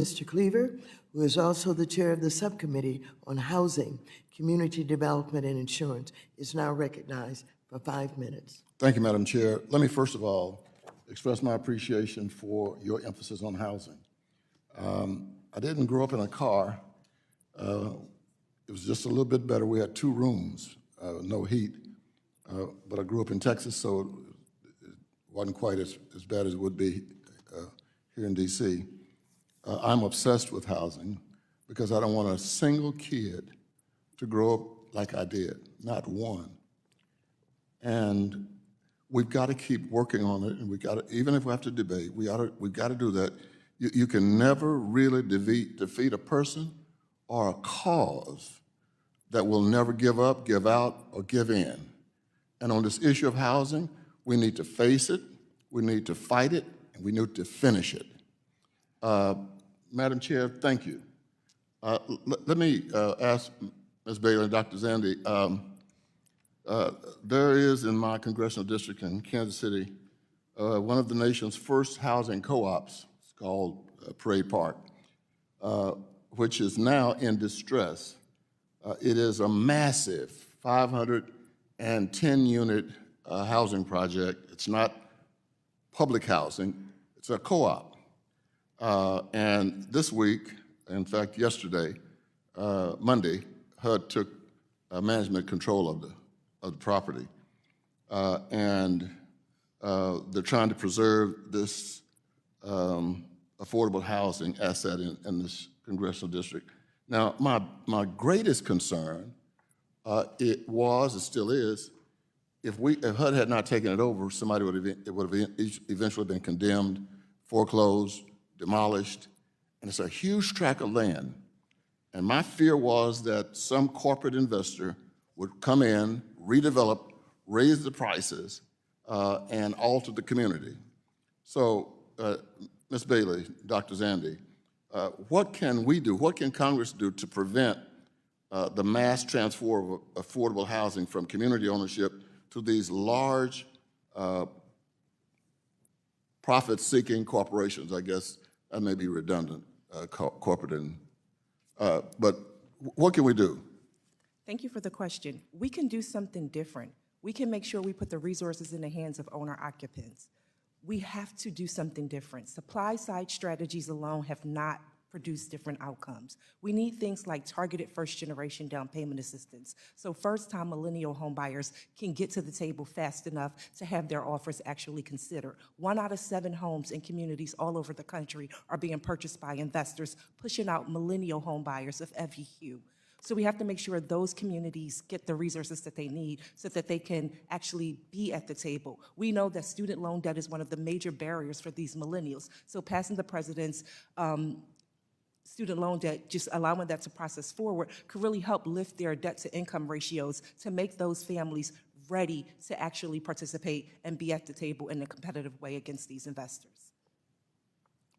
Mr. Cleaver, who is also the chair of the Subcommittee on Housing, Community Development, and Insurance, is now recognized for 5 minutes. Thank you, Madam Chair. Let me first of all express my appreciation for your emphasis on housing. I didn't grow up in a car. It was just a little bit better. We had 2 rooms, no heat, but I grew up in Texas, so it wasn't quite as bad as it would be here in D.C. I'm obsessed with housing because I don't want a single kid to grow up like I did, not one. And we've got to keep working on it, and we got to, even if we have to debate, we've got to do that. You can never really defeat a person or a cause that will never give up, give out, or give in. And on this issue of housing, we need to face it, we need to fight it, and we need to finish it. Madam Chair, thank you. Let me ask Ms. Bailey and Dr. Zandi, there is in my congressional district in Kansas City, one of the nation's first housing co-ops. It's called Prairie Park, which is now in distress. It is a massive 510-unit housing project. It's not public housing, it's a co-op. And this week, in fact, yesterday, Monday, HUD took management control of the property. And they're trying to preserve this affordable housing asset in this congressional district. Now, my greatest concern, it still is, if HUD had not taken it over, somebody would have eventually been condemned, foreclosed, demolished, and it's a huge tract of land. And my fear was that some corporate investor would come in, redevelop, raise the prices, and alter the community. So, Ms. Bailey, Dr. Zandi, what can we do, what can Congress do to prevent the mass transfer of affordable housing from community ownership to these large profit-seeking corporations? I guess that may be redundant, corporate, but what can we do? Thank you for the question. We can do something different. We can make sure we put the resources in the hands of owner-occupants. We have to do something different. Supply-side strategies alone have not produced different outcomes. We need things like targeted first-generation down payment assistance, so first-time millennial homebuyers can get to the table fast enough to have their offers actually considered. 1 out of 7 homes in communities all over the country are being purchased by investors, pushing out millennial homebuyers of every hue. So we have to make sure those communities get the resources that they need so that they can actually be at the table. We know that student loan debt is one of the major barriers for these millennials. So passing the president's student loan debt, just allowing that to process forward, could really help lift their debt to income ratios to make those families ready to actually participate and be at the table in a competitive way against these investors.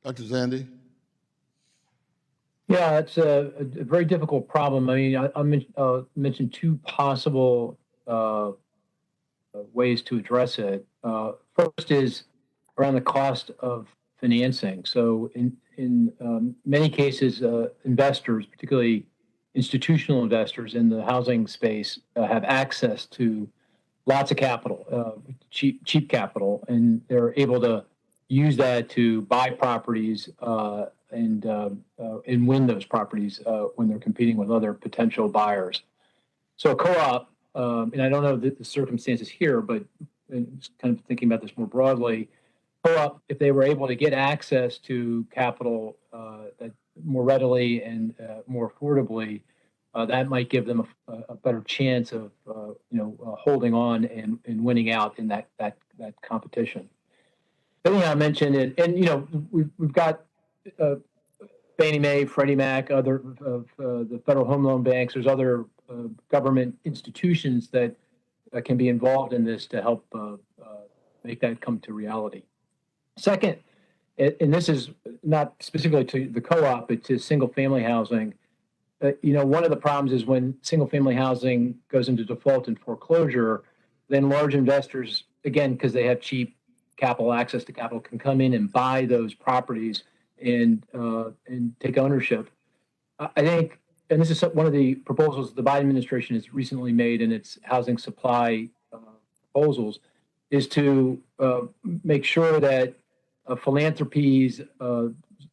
Dr. Zandi? Yeah, it's a very difficult problem. I mean, I mentioned 2 possible ways to address it. First is around the cost of financing. So in many cases, investors, particularly institutional investors in the housing space, have access to lots of capital, cheap capital, and they're able to use that to buy properties and win those properties when they're competing with other potential buyers. So a co-op, and I don't know the circumstances here, but just kind of thinking about this more broadly, co-op, if they were able to get access to capital that more readily and more affordably, that might give them a better chance of holding on and winning out in that competition. The thing I mentioned, and we've got Fannie Mae, Freddie Mac, other of the federal home loan banks. There's other government institutions that can be involved in this to help make that come to reality. Second, and this is not specifically to the co-op, but to single-family housing. One of the problems is when single-family housing goes into default and foreclosure, then large investors, again, because they have cheap capital, access to capital, can come in and buy those properties and take ownership. I think, and this is one of the proposals the Biden administration has recently made in its housing supply proposals, is to make sure that philanthropies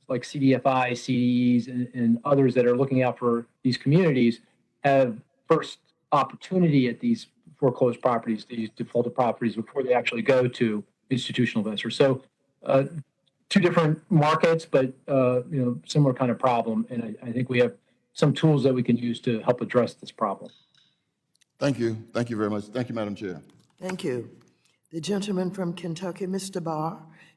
like CDFI, CDEs, and others that are looking out for these communities have first opportunity at these foreclosed properties, these defaulted properties, before they actually go to institutional investors. So two different markets, but similar kind of problem. And I think we have some tools that we can use to help address this problem. Thank you very much. Thank you, Madam Chair. Thank you. The gentleman from Kentucky, Mr. Barr,